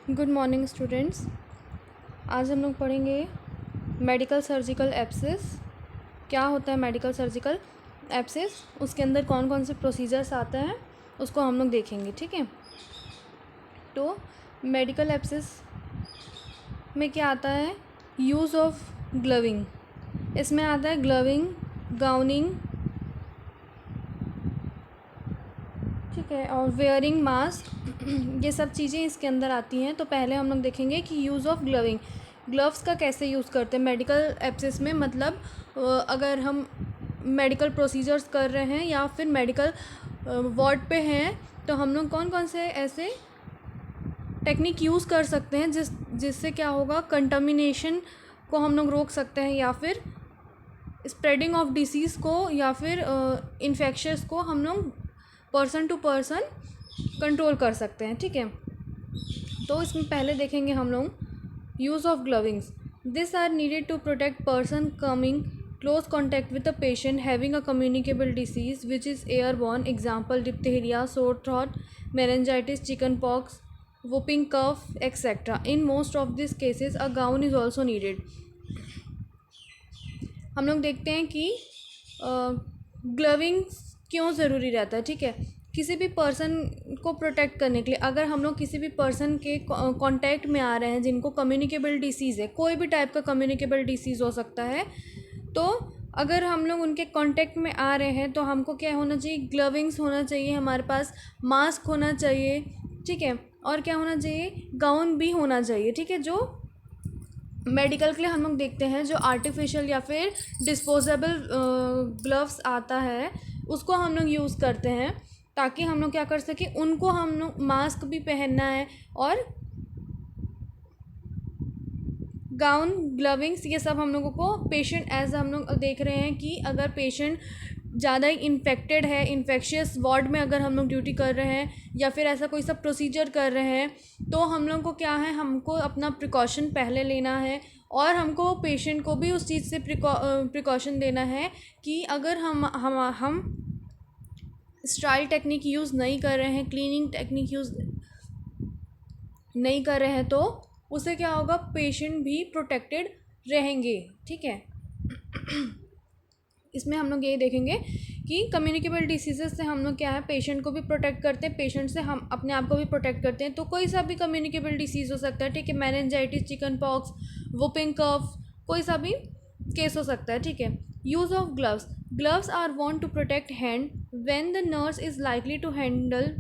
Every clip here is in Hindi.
Good morning students. आज हम लोग पढ़ेंगे मेडिकल सर्जिकल एब्सेस। क्या होता है मेडिकल सर्जिकल एब्सेस, उसके अंदर कौन कौन से प्रोसीजर्स आते हैं उसको हम लोग देखेंगे। ठीक है, तो मेडिकल एब्सेस में क्या आता है, यूज़ ऑफ ग्लविंग। इसमें आता है ग्लविंग, गाउनिंग, ठीक है, और वेयरिंग मास्क, ये सब चीज़ें इसके अंदर आती हैं। तो पहले हम लोग देखेंगे कि यूज़ ऑफ ग्लविंग, ग्लव्स का कैसे यूज़ करते हैं मेडिकल एब्सेस में। मतलब अगर हम मेडिकल प्रोसीजर्स कर रहे हैं या फिर मेडिकल वार्ड पे हैं तो हम लोग कौन कौन से ऐसे टेक्निक यूज़ कर सकते हैं जिससे क्या होगा, कंटामिनेशन को हम लोग रोक सकते हैं या फिर स्प्रेडिंग ऑफ डिसीज़ को या फिर इन्फेक्शंस को हम लोग पर्सन टू पर्सन कंट्रोल कर सकते हैं। ठीक है, तो इसमें पहले देखेंगे हम लोग use of glovings. This are needed to protect person coming close contact with a patient having a communicable disease which is airborne, example diphtheria, sore throat, meningitis, chicken pox, whooping cough, etc. In most of these cases, a gown is also needed. हम लोग देखते हैं कि ग्लविंग्स क्यों ज़रूरी रहता है। ठीक है, किसी भी पर्सन को प्रोटेक्ट करने के लिए, अगर हम लोग किसी भी पर्सन के कांटेक्ट में आ रहे हैं जिनको कम्युनिकेबल डिसीज़ है, कोई भी टाइप का कम्युनिकेबल डिसीज़ हो सकता है, तो अगर हम लोग उनके कांटेक्ट में आ रहे हैं तो हमको क्या होना चाहिए, ग्लविंग्स होना चाहिए, हमारे पास मास्क होना चाहिए। ठीक है, और क्या होना चाहिए, गाउन भी होना चाहिए। ठीक है, जो मेडिकल के लिए हम लोग देखते हैं जो आर्टिफिशियल या फिर डिस्पोजेबल ग्लव्स आता है उसको हम लोग यूज़ करते हैं ताकि हम लोग क्या कर सकें, उनको हम लोग मास्क भी पहनना है और गाउन, ग्लविंग्स, ये सब हम लोगों को पेशेंट एज हम लोग देख रहे हैं कि अगर पेशेंट ज़्यादा इन्फेक्टेड है, इन्फेक्शियस वार्ड में अगर हम लोग ड्यूटी कर रहे हैं या फिर ऐसा कोई सब प्रोसीजर कर रहे हैं तो हम लोग को क्या है, हमको अपना प्रिकॉशन पहले लेना है और हमको पेशेंट को भी उस चीज़ से प्रिकॉशन देना है कि अगर हम स्टाइल टेक्निक यूज़ नहीं कर रहे हैं, क्लीनिंग टेक्निक यूज़ नहीं कर रहे हैं तो उससे क्या होगा, पेशेंट भी प्रोटेक्टेड रहेंगे। ठीक है, इसमें हम लोग यही देखेंगे कि कम्युनिकेबल डिसीज़ेस से हम लोग क्या है, पेशेंट को भी प्रोटेक्ट करते हैं, पेशेंट से हम अपने आप को भी प्रोटेक्ट करते हैं। तो कोई सा भी कम्युनिकेबल डिसीज़ हो सकता है। ठीक है, meningitis, chicken pox, whooping cough, कोई सा भी केस हो सकता है। ठीक है, use of gloves, gloves are वॉन्ट to protect hand when the nurse is likely to handle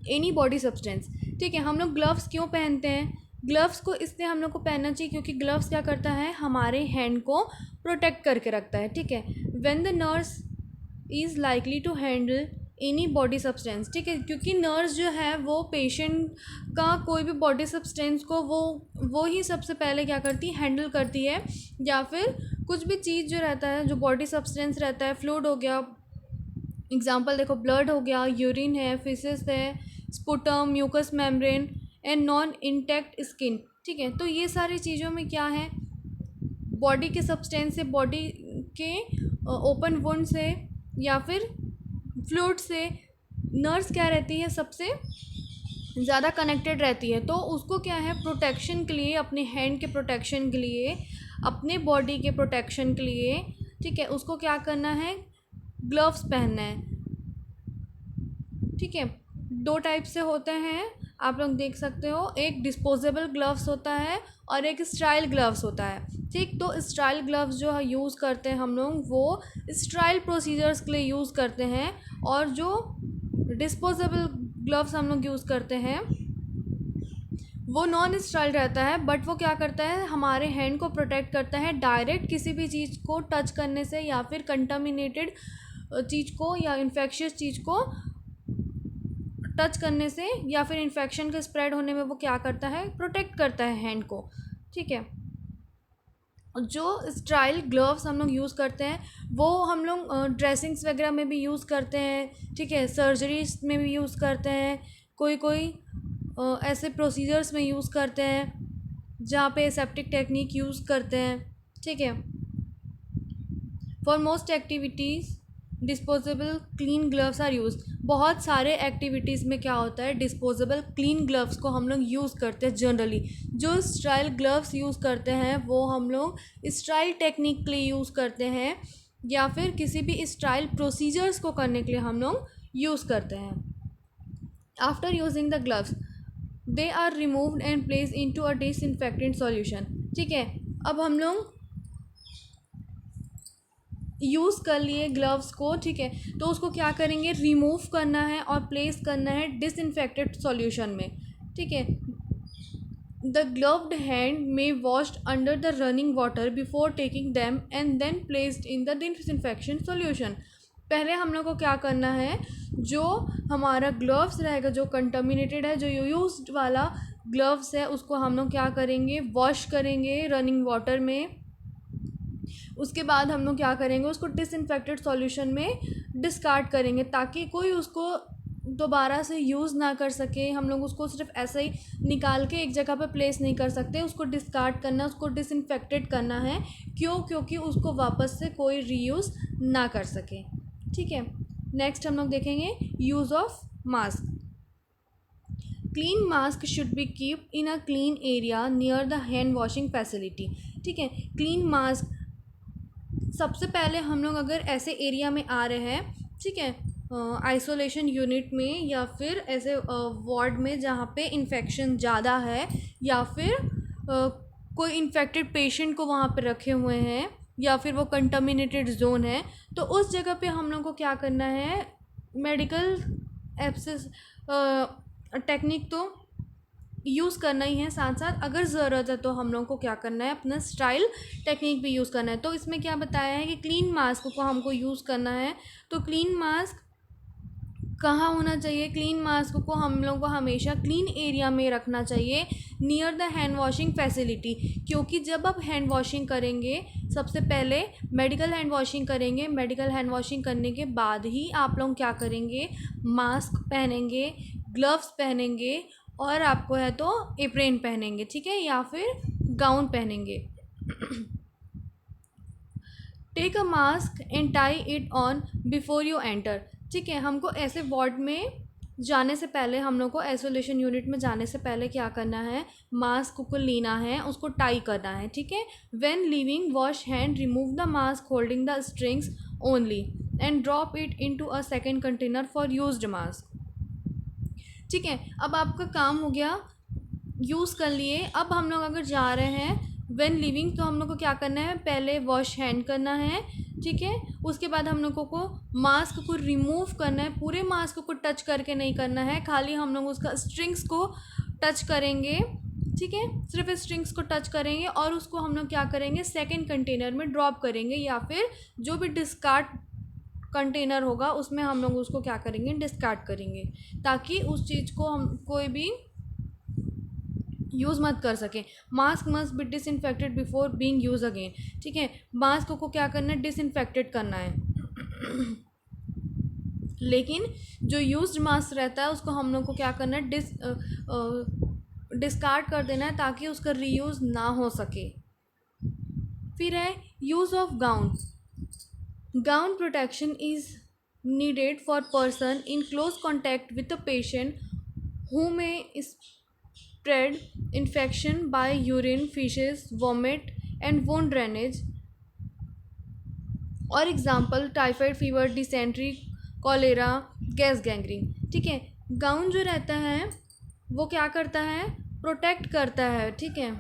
any body substance. ठीक है, हम लोग ग्लव्स क्यों पहनते हैं, ग्लव्स को इसलिए हम लोग को पहनना चाहिए क्योंकि ग्लव्स क्या करता है, हमारे हैंड को प्रोटेक्ट करके रखता है। ठीक है, when the nurse is likely to handle any body substance. ठीक है, क्योंकि नर्स जो है वो पेशेंट का कोई भी बॉडी सब्सटेंस को वो ही सबसे पहले क्या करती है, हैंडल करती है। या फिर कुछ भी चीज़ जो रहता है, जो बॉडी सब्सटेंस रहता है, फ्लूइड हो गया, एग्जाम्पल देखो ब्लड हो गया, यूरिन है, फिसेस है, sputum, mucous membrane and non intact skin. ठीक है, तो ये सारी चीज़ों में क्या है, बॉडी के सब्सटेंस से, बॉडी के ओपन वुंड से या फिर फ्लूइड से नर्स क्या रहती है, सबसे ज़्यादा कनेक्टेड रहती है। तो उसको क्या है, प्रोटेक्शन के लिए, अपने हैंड के प्रोटेक्शन के लिए, अपने बॉडी के प्रोटेक्शन के लिए, ठीक है, उसको क्या करना है, ग्लव्स पहनना है। ठीक है, दो टाइप से होते हैं, आप लोग देख सकते हो, एक डिस्पोजेबल ग्लव्स होता है और एक स्टाइल ग्लव्स होता है। ठीक, तो स्टाइल ग्लव्स जो यूज़ करते हैं हम लोग वो स्टाइल प्रोसीजर्स के लिए यूज़ करते हैं, और जो डिस्पोजेबल ग्लव्स हम लोग यूज़ करते हैं वो नॉन स्टाइल रहता है, बट वो क्या करता है, हमारे हैंड को प्रोटेक्ट करता है डायरेक्ट किसी भी चीज़ को टच करने से या फिर कंटामिनेटेड चीज़ को या इन्फेक्शियस चीज़ को टच करने से या फिर इन्फेक्शन के स्प्रेड होने में वो क्या करता है, प्रोटेक्ट करता है हैंड को। ठीक है, जो स्टाइल ग्लव्स हम लोग यूज़ करते हैं वो हम लोग ड्रेसिंग्स वगैरह में भी यूज़ करते हैं। ठीक है, सर्जरीज में भी यूज़ करते हैं, कोई ऐसे प्रोसीजर्स में यूज़ करते हैं जहाँ पे एसेप्टिक टेक्निक यूज़ करते हैं। ठीक है, for most activities disposable clean gloves are use. बहुत सारे एक्टिविटीज़ में क्या होता है, डिस्पोजेबल क्लीन ग्लव्स को हम लोग यूज़ करते हैं जनरली। जो स्टाइल ग्लव्स यूज़ करते हैं वो हम लोग स्टाइल टेक्निक के लिए यूज़ करते हैं, या फिर किसी भी स्टाइल प्रोसीजर्स को करने के लिए हम लोग यूज़ करते हैं। After using the gloves they are removed and place into a disinfectant solution. ठीक है, अब हम लोग यूज़ कर लिए ग्लव्स को, ठीक है, तो उसको क्या करेंगे, रिमूव करना है और प्लेस करना है डिसइंफेक्टेड सॉल्यूशन में। ठीक है, the gloved hand may washed under the running water before taking them and then placed in the disinfection solution. पहले हम लोग को क्या करना है, जो हमारा ग्लव्स रहेगा जो कंटामिनेटेड है, जो यूज्ड वाला ग्लव्स है, उसको हम लोग क्या करेंगे, वॉश करेंगे रनिंग वाटर में। उसके बाद हम लोग क्या करेंगे, उसको डिसइंफेक्टेड सॉल्यूशन में डिस्कार्ड करेंगे, ताकि कोई उसको दोबारा से यूज़ ना कर सके। हम लोग उसको सिर्फ ऐसे ही निकाल के एक जगह पे प्लेस नहीं कर सकते, उसको डिस्कार्ड करना, उसको डिसइंफेक्टेड करना है। क्यों? क्योंकि उसको वापस से कोई रीयूज़ ना कर सके। ठीक है, नेक्स्ट हम लोग देखेंगे use of mask. Clean mask should be keep in a clean area near the hand washing facility. ठीक है, क्लीन मास्क सबसे पहले हम लोग अगर ऐसे एरिया में आ रहे हैं, ठीक है, आइसोलेशन यूनिट में या फिर ऐसे वार्ड में जहाँ पे इन्फेक्शन ज़्यादा है, या फिर कोई इन्फेक्टेड पेशेंट को वहाँ पे रखे हुए हैं, या फिर वो कंटामिनेटेड जोन है, तो उस जगह पे हम लोग को क्या करना है, मेडिकल एप्सिस टेक्निक तो यूज़ करना ही है, साथ साथ अगर ज़रूरत है तो हम लोग को क्या करना है, अपना स्टाइल टेक्निक भी यूज़ करना है। तो इसमें क्या बताया है कि क्लीन मास्क को हमको यूज़ करना है। तो क्लीन मास्क कहाँ होना चाहिए, क्लीन मास्क को हम लोग को हमेशा क्लीन एरिया में रखना चाहिए near the hand washing facility. क्योंकि जब आप हैंड वॉशिंग करेंगे, सबसे पहले मेडिकल हैंड वॉशिंग करेंगे, मेडिकल हैंड वॉशिंग करने के बाद ही आप लोग क्या करेंगे, मास्क पहनेंगे, ग्लव्स पहनेंगे, और आपको है तो एप्रेन पहनेंगे, ठीक है, या फिर गाउन पहनेंगे। Take a mask and tie it on before you enter. ठीक है, हमको ऐसे वार्ड में जाने से पहले, हम लोग को आइसोलेशन यूनिट में जाने से पहले क्या करना है, मास्क को लेना है, उसको टाई करना है। ठीक है, when leaving wash hand, remove the mask holding the strings only and drop it into a second container for used mask. ठीक है, अब आपका काम हो गया, यूज़ कर लिए। अब हम लोग अगर जा रहे हैं व्हेन लिविंग, तो हम लोग को क्या करना है, पहले वॉश हैंड करना है। ठीक है, उसके बाद हम लोगों को मास्क को रिमूव करना है, पूरे मास्क को टच करके नहीं करना है, खाली हम लोग उसका स्ट्रिंग्स को टच करेंगे। ठीक है, सिर्फ स्ट्रिंग्स को टच करेंगे और उसको हम लोग क्या करेंगे, सेकेंड कंटेनर में ड्रॉप करेंगे, या फिर जो भी डिस्कार्ड कंटेनर होगा उसमें हम लोग उसको क्या करेंगे, डिस्कार्ड करेंगे, ताकि उस चीज़ को हम कोई भी यूज़ मत कर सकें। Mask must be disinfected before being use again. ठीक है, मास्क को क्या करना है, डिसइंफेक्टेड करना है। लेकिन जो यूज्ड मास्क रहता है उसको हम लोग को क्या करना है, डिस्कार्ड कर देना है, ताकि उसका रीयूज़ ना हो सके। फिर है use of gown. Gown protection is needed for person in close contact with a patient who may spread infection by urine, feces, vomit and wound drainage, और example typhoid fever, dysentery, cholera, gas gangrene. ठीक है, गाउन जो रहता है वो क्या करता है, प्रोटेक्ट करता है। ठीक है,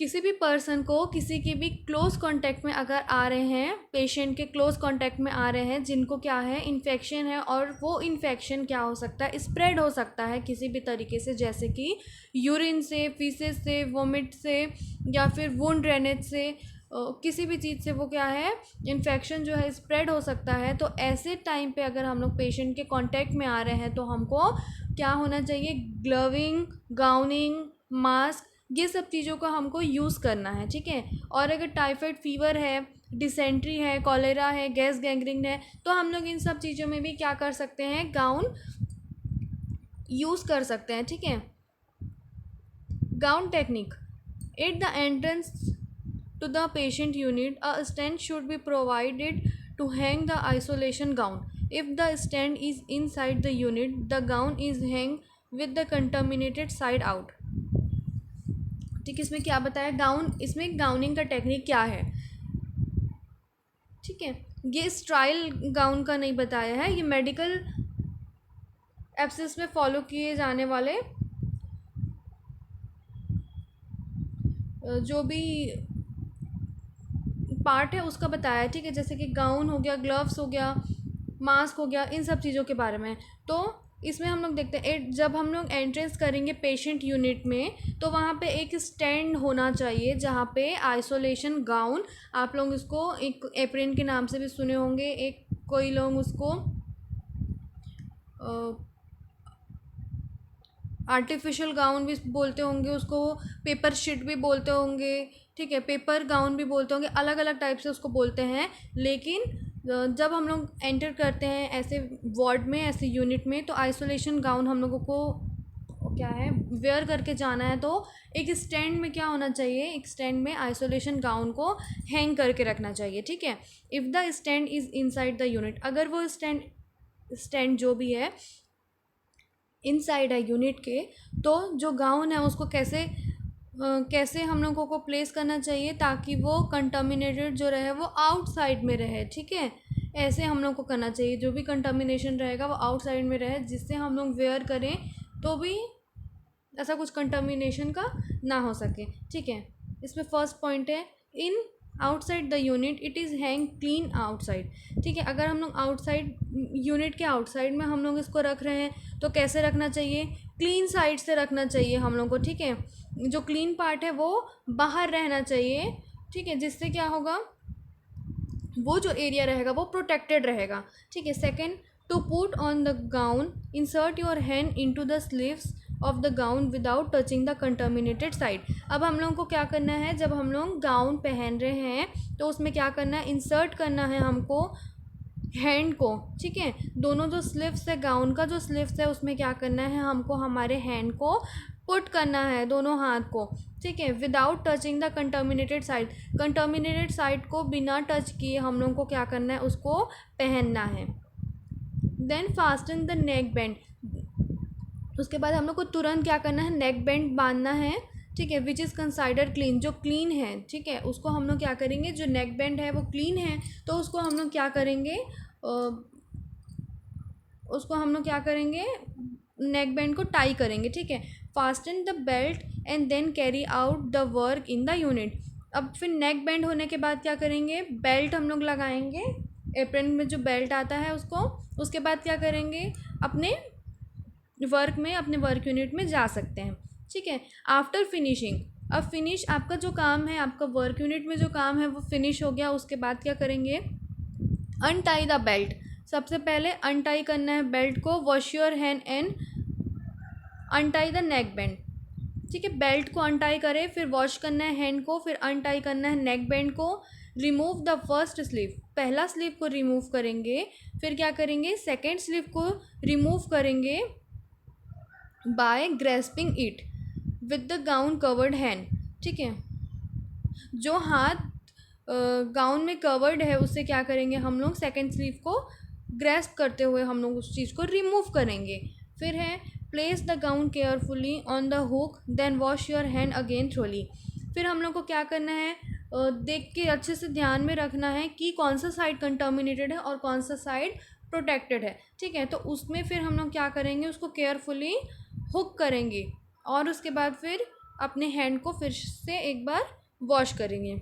किसी भी पर्सन को किसी के भी क्लोज कांटेक्ट में अगर आ रहे हैं, पेशेंट के क्लोज कांटेक्ट में आ रहे हैं जिनको क्या है, इन्फेक्शन है, और वो इन्फेक्शन क्या हो सकता है, स्प्रेड हो सकता है किसी भी तरीके से, जैसे कि यूरिन से, फीसेस से, वोमिट से, या फिर वुंड ड्रेनेज से, किसी भी चीज़ से वो क्या है, इन्फेक्शन जो है स्प्रेड हो सकता है। तो ऐसे टाइम पे अगर हम लोग पेशेंट के कांटेक्ट में आ रहे हैं तो हमको क्या होना चाहिए, ग्लविंग, गाउनिंग, मास्क, ये सब चीज़ों का हमको यूज़ करना है। ठीक है, और अगर टाइफाइड फीवर है, डिसेंट्री है, कॉलेरा है, गैस गैंग्रीन है, तो हम लोग इन सब चीज़ों में भी क्या कर सकते हैं, गाउन यूज़ कर सकते हैं। ठीक है, gown technique. At the entrance to the patient unit, a stand should be provided to hang the isolation gown. If the stand is inside the unit, the gown is hung with the contaminated side out. ठीक है, इसमें क्या बताया, गाउन, इसमें गाउनिंग का टेक्निक क्या है, ठीक है, ये स्टाइल गाउन का नहीं बताया है, ये मेडिकल एब्सेस में फॉलो किए जाने वाले जो भी पार्ट है उसका बताया है, ठीक है, जैसे कि गाउन हो गया, ग्लव्स हो गया, मास्क हो गया, इन सब चीज़ों के बारे में। तो इसमें हम लोग देखते हैं जब हम लोग एंट्रेंस करेंगे पेशेंट यूनिट में, तो वहाँ पे एक स्टैंड होना चाहिए जहाँ पे आइसोलेशन गाउन, आप लोग इसको एक एप्रिन के नाम से भी सुने होंगे, एक कोई लोग उसको आर्टिफिशियल गाउन भी बोलते होंगे, उसको पेपर शीट भी बोलते होंगे, ठीक है, पेपर गाउन भी बोलते होंगे, अलग अलग टाइप से उसको बोलते हैं। लेकिन जब हम लोग एंटर करते हैं ऐसे वार्ड में, ऐसे यूनिट में, तो आइसोलेशन गाउन हम लोगों को क्या है, वेयर करके जाना है। तो एक स्टैंड में क्या होना चाहिए, एक स्टैंड में आइसोलेशन गाउन को हैंग करके रखना चाहिए, ठीक है। If the stand is inside the unit, अगर वो स्टैंड जो भी है इनसाइड है यूनिट के, तो जो गाउन है उसको कैसे हम लोगों को प्लेस करना चाहिए ताकि वो कंटामिनेटेड जो रहे वो आउटसाइड में रहे, ठीक है, ऐसे हम लोग को करना चाहिए, जो भी कंटामिनेशन रहेगा वो आउटसाइड में रहे, जिससे हम लोग वेयर करें तो भी ऐसा कुछ कंटामिनेशन का ना हो सके, ठीक है। इसमें फर्स्ट पॉइंट है, in outside the unit it is hang clean outside, ठीक है, अगर हम लोग आउटसाइड यूनिट के आउटसाइड में हम लोग इसको रख रहे हैं तो कैसे रखना चाहिए, क्लीन साइड से रखना चाहिए हम लोग को, ठीक है, जो क्लीन पार्ट है वो बाहर रहना चाहिए, ठीक है, जिससे क्या होगा, वो जो एरिया रहेगा वो प्रोटेक्टेड रहेगा, ठीक है। Second, to put on the gown, insert your hand into the sleeves of the gown without touching the contaminated side. अब हम लोगों को क्या करना है, जब हम लोग गाउन पहन रहे हैं तो उसमें क्या करना है, इंसर्ट करना है हमको हैंड को, ठीक है, दोनों जो स्लीव्स है, गाउन का जो स्लीव्स है उसमें क्या करना है, हमको हमारे हैंड को पुट करना है, दोनों हाथ को, ठीक है, without touching the contaminated side, contaminated side को बिना टच किए हम लोग को क्या करना है, उसको पहनना है। Then fasten the neck band, उसके बाद हम लोग को तुरंत क्या करना है, नेक बैंड बांधना है, ठीक है, विच इज़ कंसाइडर क्लीन, जो क्लीन है, ठीक है, उसको हम लोग क्या करेंगे, जो नेक बैंड है वो क्लीन है तो उसको हम लोग क्या करेंगे, नेक बैंड को टाई करेंगे, ठीक है। Fasten the belt and then carry out the work in the unit. अब फिर नेक बैंड होने के बाद क्या करेंगे, बेल्ट हम लोग लगाएंगे, एप्रन में जो बेल्ट आता है उसको, उसके बाद क्या करेंगे, अपने वर्क यूनिट में जा सकते हैं, ठीक है। आफ्टर फिनिशिंग, अब फिनिश आपका जो काम है, आपका वर्क यूनिट में जो काम है वो फिनिश हो गया, उसके बाद क्या करेंगे, अनटाई द बेल्ट, सबसे पहले अनटाई करना है बेल्ट को, wash your hand and untie the neck band, ठीक है, बेल्ट को अनटाई करें, फिर वॉश करना है हैंड को, फिर अनटाई करना है नेक बैंड को, रिमूव द फर्स्ट स्लीव, पहला स्लीव को रिमूव करेंगे, फिर क्या करेंगे, सेकेंड स्लीव को रिमूव करेंगे by grasping it with the gown covered hand, ठीक है, जो हाथ गाउन में कवर्ड है उससे क्या करेंगे, हम लोग सेकेंड स्लीव को ग्रेस्प करते हुए हम लोग उस चीज़ को रिमूव करेंगे। फिर है place the gown carefully on the hook then wash your hand again thoroughly, फिर हम लोग को क्या करना है, देख के अच्छे से ध्यान में रखना है कि कौन सा साइड कंटामिनेटेड है और कौन सा साइड प्रोटेक्टेड है, ठीक है, तो उसमें फिर हम लोग क्या करेंगे, उसको केयरफुली हुक करेंगे और उसके बाद फिर अपने हैंड को फिर से एक बार वॉश करेंगे,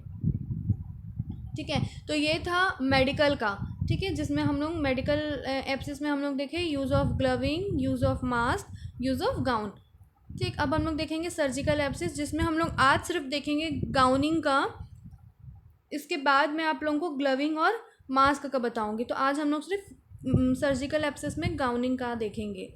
ठीक है। तो ये था मेडिकल का, ठीक है, जिसमें हम लोग मेडिकल एब्सेस में हम लोग देखें use of gloving, use of mask, use of gown, ठीक। अब हम लोग देखेंगे सर्जिकल एब्सेस, जिसमें हम लोग आज सिर्फ देखेंगे गाउनिंग का, इसके बाद मैं आप लोगों को ग्लविंग और मास्क का बताऊंगी। तो आज हम लोग सिर्फ सर्जिकल एब्सेस में गाउनिंग का देखेंगे।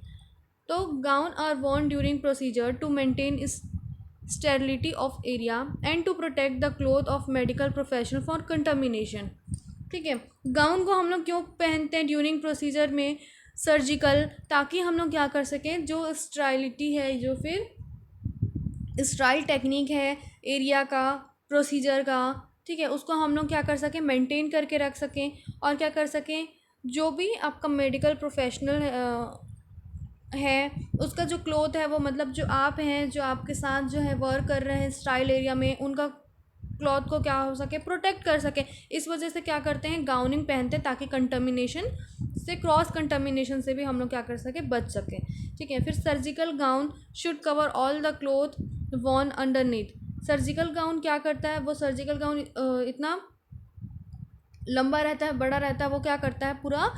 तो gown are worn during procedure to maintain sterility of area and to protect the cloth of medical professional for contamination, ठीक है। गाउन को हम लोग क्यों पहनते हैं ड्यूरिंग प्रोसीजर में सर्जिकल, ताकि हम लोग क्या कर सकें, जो स्टेरिलिटी है, जो फिर स्टेराइल टेक्निक है एरिया का, प्रोसीजर का, ठीक है, उसको हम लोग क्या कर सकें, मेंटेन करके रख सकें, और क्या कर सकें, जो भी आपका मेडिकल प्रोफेशनल है उसका जो क्लोथ है वो, मतलब जो आप हैं, जो आपके साथ जो है वर्क कर रहे हैं स्टाइल एरिया में, उनका क्लॉथ को क्या हो सके, प्रोटेक्ट कर सके। इस वजह से क्या करते हैं, गाउनिंग पहनते हैं, ताकि कंटामिनेशन से, क्रॉस कंटामिनेशन से भी हम लोग क्या कर सके, बच सके। ठीक है, फिर surgical gown should cover all the cloth worn underneath. Surgical gown क्या करता है, वो सर्जिकल गाउन इतना लंबा रहता है, बड़ा रहता है, वो क्या करता है, पूरा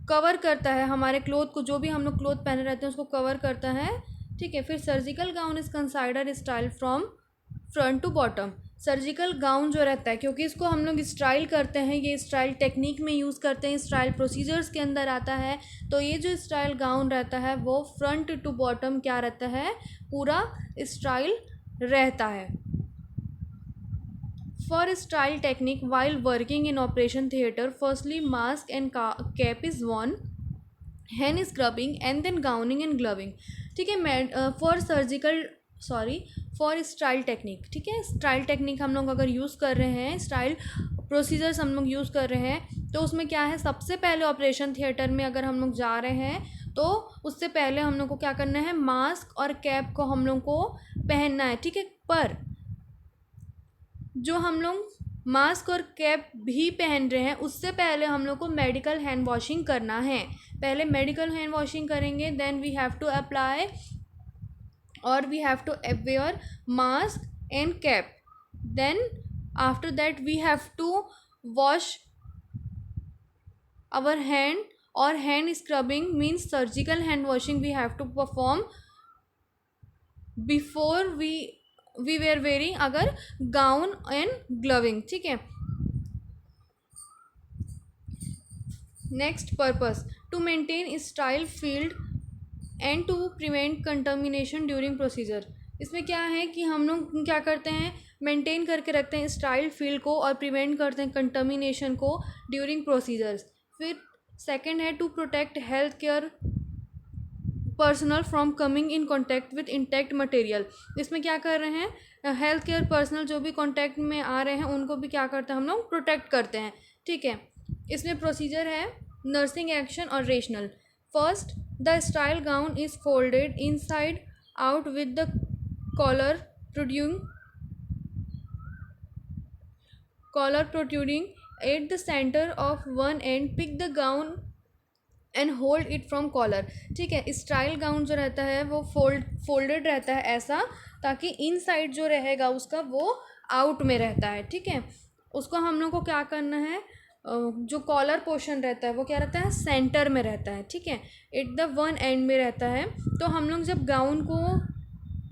कवर करता है हमारे क्लोथ को, जो भी हम लोग क्लोथ पहने रहते हैं उसको कवर करता है। ठीक है, फिर surgical gown is consider sterile from front to bottom. Surgical gown जो रहता है, क्योंकि इसको हम लोग स्टाइल करते हैं, ये स्टाइल टेक्निक में यूज़ करते हैं, स्टाइल प्रोसीजर्स के अंदर आता है, तो ये जो स्टाइल गाउन रहता है वो फ्रंट टू बॉटम क्या रहता है, पूरा स्टाइल रहता है। For style technique while working in operation theatre, firstly mask and cap is worn, hand scrubbing and then gowning and gloving। ठीक है, फॉर स्टाइल टेक्निक। ठीक है, स्टाइल टेक्निक हम लोग अगर यूज़ कर रहे हैं, स्टाइल प्रोसीजर्स हम लोग यूज़ कर रहे हैं, तो उसमें क्या है, सबसे पहले ऑपरेशन थिएटर में अगर हम लोग जा रहे हैं तो उससे पहले हम लोग को क्या करना है, मास्क और कैप को हम लोग को पहनना है। ठीक है, पर जो हम लोग मास्क और कैप भी पहन रहे हैं उससे पहले हम लोग को मेडिकल हैंड वॉशिंग करना है। पहले मेडिकल हैंड वॉशिंग करेंगे, then we have to apply और we have to wear mask and cap, then after that we have to wash our hand, और hand scrubbing means surgical hand washing we have to perform before we wear wearing अगर गाउन एंड ग्लविंग। ठीक है, next purpose to maintain sterile field and to prevent contamination during procedure. इसमें क्या है कि हम लोग क्या करते हैं, मेंटेन करके रखते हैं स्टाइल फील्ड को और प्रिवेंट करते हैं कंटामिनेशन को ड्यूरिंग प्रोसीजर्स। फिर सेकंड है to protect health care personnel from coming in contact with intact material. इसमें क्या कर रहे हैं, हेल्थ केयर पर्सनल जो भी कॉन्टैक्ट में आ रहे हैं उनको भी क्या करते हैं, हम लोग प्रोटेक्ट करते हैं। ठीक है, इसमें प्रोसीजर है नर्सिंग एक्शन और rationale. First, the sterile gown is folded inside out with the collar protruding at the centre of one end, pick the gown and hold it from collar. ठीक है, स्टाइल गाउन जो रहता है वो फोल्डेड रहता है ऐसा, ताकि इन साइड जो रहेगा उसका वो आउट में रहता है। ठीक है, उसको हम लोग को क्या करना है, जो कॉलर पोर्शन रहता है वो क्या रहता है, सेंटर में रहता है। ठीक है, एट द वन एंड में रहता है। तो हम लोग जब गाउन को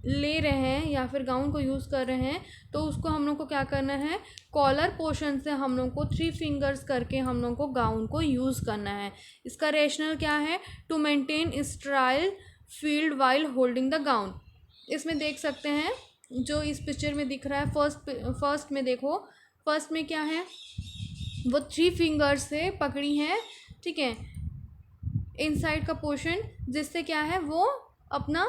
ले रहे हैं या फिर गाउन को यूज़ कर रहे हैं तो उसको हम लोग को क्या करना है, कॉलर पोर्शन से हम लोग को 3 फिंगर्स करके हम लोग को गाउन को यूज़ करना है। इसका रेशनल क्या है, to maintain sterile field while holding the gown. इसमें देख सकते हैं जो इस पिक्चर में दिख रहा है, फर्स्ट में देखो, फर्स्ट में क्या है, वो 3 फिंगर्स से पकड़ी है। ठीक है, इनसाइड का पोर्शन, जिससे क्या है वो अपना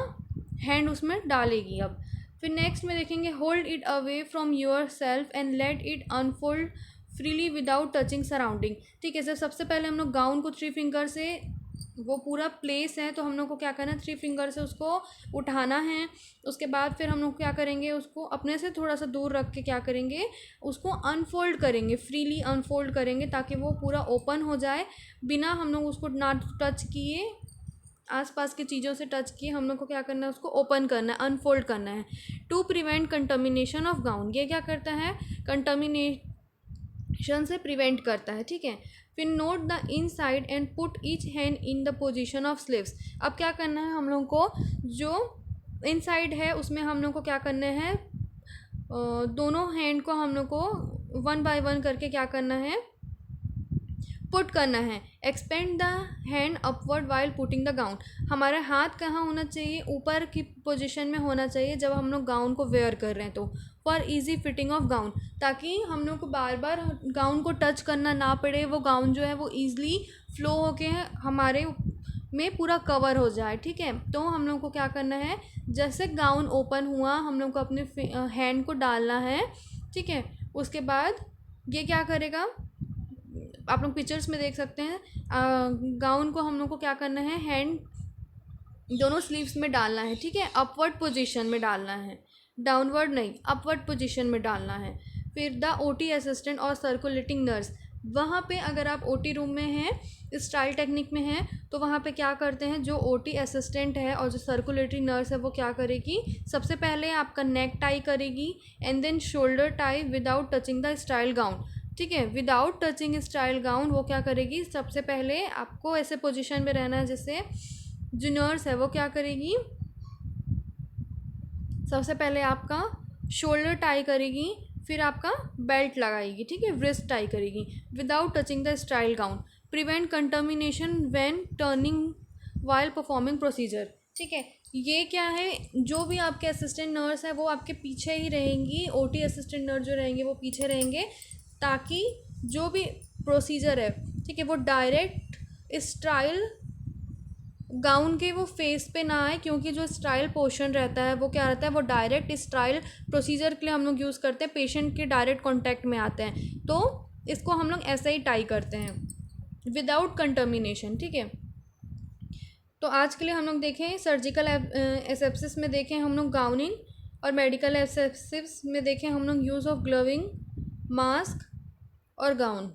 हैंड उसमें डालेगी। अब फिर नेक्स्ट में देखेंगे, hold it away from your self and let it unfold freely without touching surrounding. ठीक है, सर सबसे पहले हम लोग गाउन को 3 फिंगर से, वो पूरा प्लेस है तो हम लोग को क्या करना है, 3 फिंगर से उसको उठाना है। उसके बाद फिर हम लोग क्या करेंगे, उसको अपने से थोड़ा सा दूर रख के क्या करेंगे, उसको अनफोल्ड करेंगे, फ्रीली अनफोल्ड करेंगे ताकि वो पूरा ओपन हो जाए, बिना हम लोग उसको ना टच किए, आसपास की चीज़ों से टच किए हम लोग को क्या करना है, उसको ओपन करना है, अनफोल्ड करना है। To prevent contamination of gown, ये क्या करता है, कंटामिनेशन से प्रिवेंट करता है। ठीक है, फिर note the in side and put each hand in the position of sleeves. अब क्या करना है हम लोग को, जो इन साइड है उसमें हम लोग को क्या करना है, दोनों हैंड को हम लोग को 1 बाय 1 करके क्या करना है, पुट करना है। Expand the hand upward while putting the gown. हमारा हाथ कहाँ होना चाहिए, ऊपर की पोजीशन में होना चाहिए जब हम लोग गाउन को वेयर कर रहे हैं। तो for easy fitting of gown, ताकि हम लोग को बार बार गाउन को टच करना ना पड़े, वो गाउन जो है वो ईज़िली फ्लो होके हमारे में पूरा कवर हो जाए। ठीक है, तो हम लोग को क्या करना है, जैसे गाउन ओपन हुआ हम लोग को अपने हैंड को डालना है। ठीक है, उसके बाद ये क्या करेगा, आप लोग पिक्चर्स में देख सकते हैं, गाउन को हम लोग को क्या करना है, हैंड दोनों स्लीव्स में डालना है, ठीक है, अपवर्ड पोजीशन में डालना है, डाउनवर्ड नहीं, अपवर्ड पोजीशन में डालना है। फिर द ओटी असिस्टेंट और सर्कुलेटिंग नर्स, वहाँ पे अगर आप ओटी रूम में हैं, स्टाइल टेक्निक में हैं, तो वहाँ पे क्या करते हैं, जो ओटी असिस्टेंट है और जो सर्कुलेटरी नर्स है वो क्या करेगी, सबसे पहले आपका नेक टाई करेगी and then shoulder tie without touching the sterile gown, ठीक है, विदाउट टचिंग स्टाइल गाउन वो क्या करेगी, सबसे पहले आपको ऐसे पोजीशन में रहना है, जैसे जो नर्स है वो क्या करेगी, सबसे पहले आपका शोल्डर टाई करेगी, फिर आपका बेल्ट लगाएगी, ठीक है, रिस्ट टाई करेगी without touching the sterile gown, prevent contamination when turning while performing procedure, ठीक है। ये क्या है, जो भी आपके असिस्टेंट नर्स है वो आपके पीछे ही रहेंगी, ओटी असिस्टेंट नर्स जो रहेंगे वो पीछे रहेंगे, ताकि जो भी प्रोसीजर है, ठीक है, वो डायरेक्ट स्टाइल गाउन के वो फेस पे ना आए, क्योंकि जो स्टाइल पोर्शन रहता है वो क्या रहता है, वो डायरेक्ट स्टाइल प्रोसीजर के लिए हम लोग यूज़ करते हैं, पेशेंट के डायरेक्ट कांटेक्ट में आते हैं, तो इसको हम लोग ऐसे ही टाई करते हैं विदाउट कंटामिनेशन, ठीक है। तो आज के लिए हम लोग देखें सर्जिकल एसेप्सिस में देखें हम लोग गाउनिंग, और मेडिकल एसेप्सिस में देखें हम लोग यूज़ ऑफ ग्लविंग, मास्क और गाउन।